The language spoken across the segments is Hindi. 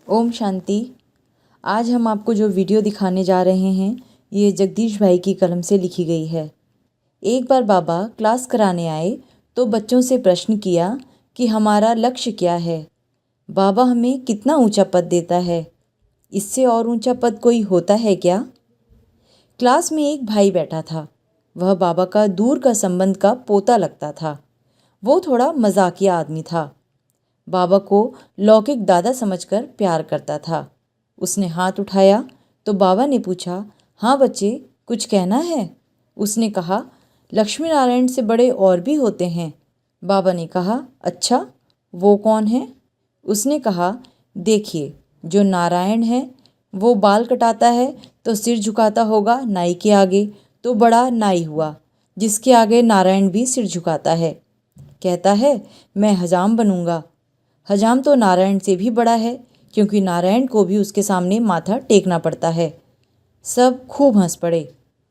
ओम शांति। आज हम आपको जो वीडियो दिखाने जा रहे हैं ये जगदीश भाई की कलम से लिखी गई है। एक बार बाबा क्लास कराने आए तो बच्चों से प्रश्न किया कि हमारा लक्ष्य क्या है। बाबा हमें कितना ऊंचा पद देता है, इससे और ऊंचा पद कोई होता है क्या? क्लास में एक भाई बैठा था। वह बाबा का दूर का संबंध का पोता लगता था। वो थोड़ा मजाकिया आदमी था। बाबा को लौकिक दादा समझकर प्यार करता था। उसने हाथ उठाया तो बाबा ने पूछा, हाँ बच्चे, कुछ कहना है? उसने कहा, लक्ष्मी नारायण से बड़े और भी होते हैं। बाबा ने कहा, अच्छा, वो कौन है? उसने कहा, देखिए, जो नारायण है वो बाल कटाता है तो सिर झुकाता होगा नाई के आगे, तो बड़ा नाई हुआ, जिसके आगे नारायण भी सिर झुकाता है। कहता है, मैं हजाम बनूंगा। हजाम तो नारायण से भी बड़ा है, क्योंकि नारायण को भी उसके सामने माथा टेकना पड़ता है। सब खूब हंस पड़े।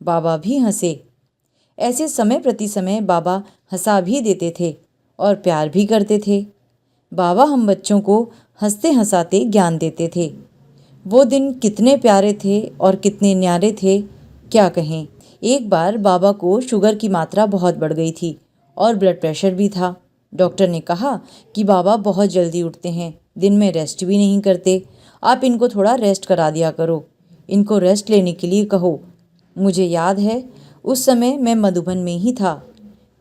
बाबा भी हंसे। ऐसे समय प्रति समय बाबा हंसा भी देते थे और प्यार भी करते थे। बाबा हम बच्चों को हंसते हंसाते ज्ञान देते थे। वो दिन कितने प्यारे थे और कितने न्यारे थे, क्या कहें। एक बार बाबा को शुगर की मात्रा बहुत बढ़ गई थी और ब्लड प्रेशर भी था। डॉक्टर ने कहा कि बाबा बहुत जल्दी उठते हैं, दिन में रेस्ट भी नहीं करते, आप इनको थोड़ा रेस्ट करा दिया करो, इनको रेस्ट लेने के लिए कहो। मुझे याद है, उस समय मैं मधुबन में ही था।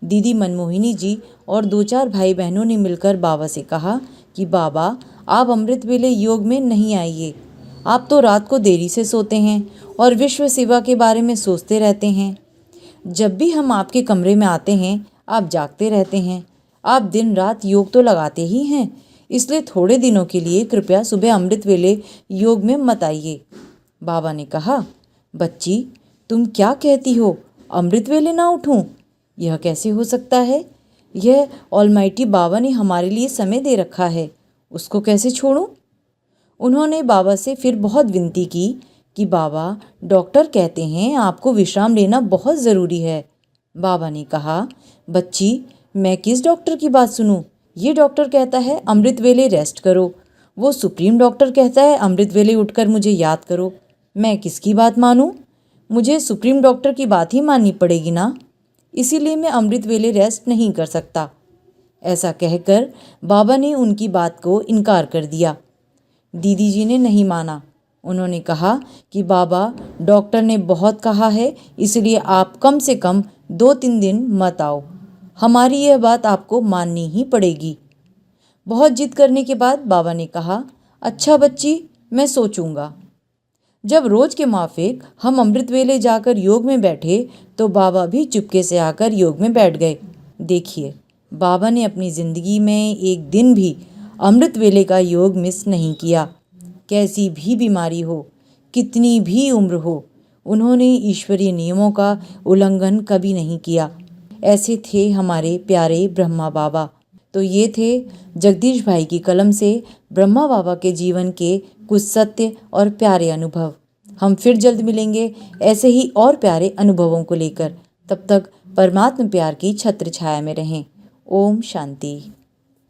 दीदी मनमोहिनी जी और 2-4 भाई बहनों ने मिलकर बाबा से कहा कि बाबा, आप अमृत वेले योग में नहीं आइए। आप तो रात को देरी से सोते हैं और विश्व सेवा के बारे में सोचते रहते हैं। जब भी हम आपके कमरे में आते हैं आप जागते रहते हैं। आप दिन रात योग तो लगाते ही हैं, इसलिए थोड़े दिनों के लिए कृपया सुबह अमृत वेले योग में मत आइए। बाबा ने कहा, बच्ची, तुम क्या कहती हो, अमृत वेले ना उठूं? यह कैसे हो सकता है? यह ऑलमाइटी बाबा ने हमारे लिए समय दे रखा है, उसको कैसे छोड़ूं? उन्होंने बाबा से फिर बहुत विनती की कि बाबा, डॉक्टर कहते हैं आपको विश्राम लेना बहुत ज़रूरी है। बाबा ने कहा, बच्ची, मैं किस डॉक्टर की बात सुनूं? ये डॉक्टर कहता है अमृत वेले रेस्ट करो, वो सुप्रीम डॉक्टर कहता है अमृत वेले उठकर मुझे याद करो। मैं किसकी बात मानूं? मुझे सुप्रीम डॉक्टर की बात ही माननी पड़ेगी ना, इसीलिए मैं अमृत वेले रेस्ट नहीं कर सकता। ऐसा कहकर बाबा ने उनकी बात को इनकार कर दिया। दीदी जी ने नहीं माना। उन्होंने कहा कि बाबा, डॉक्टर ने बहुत कहा है, इसलिए आप कम से कम 2-3 दिन मत आओ। हमारी यह बात आपको माननी ही पड़ेगी। बहुत जिद करने के बाद बाबा ने कहा, अच्छा बच्ची, मैं सोचूंगा। जब रोज के माफिक हम अमृत वेले जाकर योग में बैठे तो बाबा भी चुपके से आकर योग में बैठ गए। देखिए, बाबा ने अपनी ज़िंदगी में एक दिन भी अमृत वेले का योग मिस नहीं किया। कैसी भी बीमारी हो, कितनी भी उम्र हो, उन्होंने ईश्वरीय नियमों का उल्लंघन कभी नहीं किया। ऐसे थे हमारे प्यारे ब्रह्मा बाबा। तो ये थे जगदीश भाई की कलम से ब्रह्मा बाबा के जीवन के कुछ सत्य और प्यारे अनुभव। हम फिर जल्द मिलेंगे ऐसे ही और प्यारे अनुभवों को लेकर। तब तक परमात्मा प्यार की छत्र छाया में रहें। ओम शांति।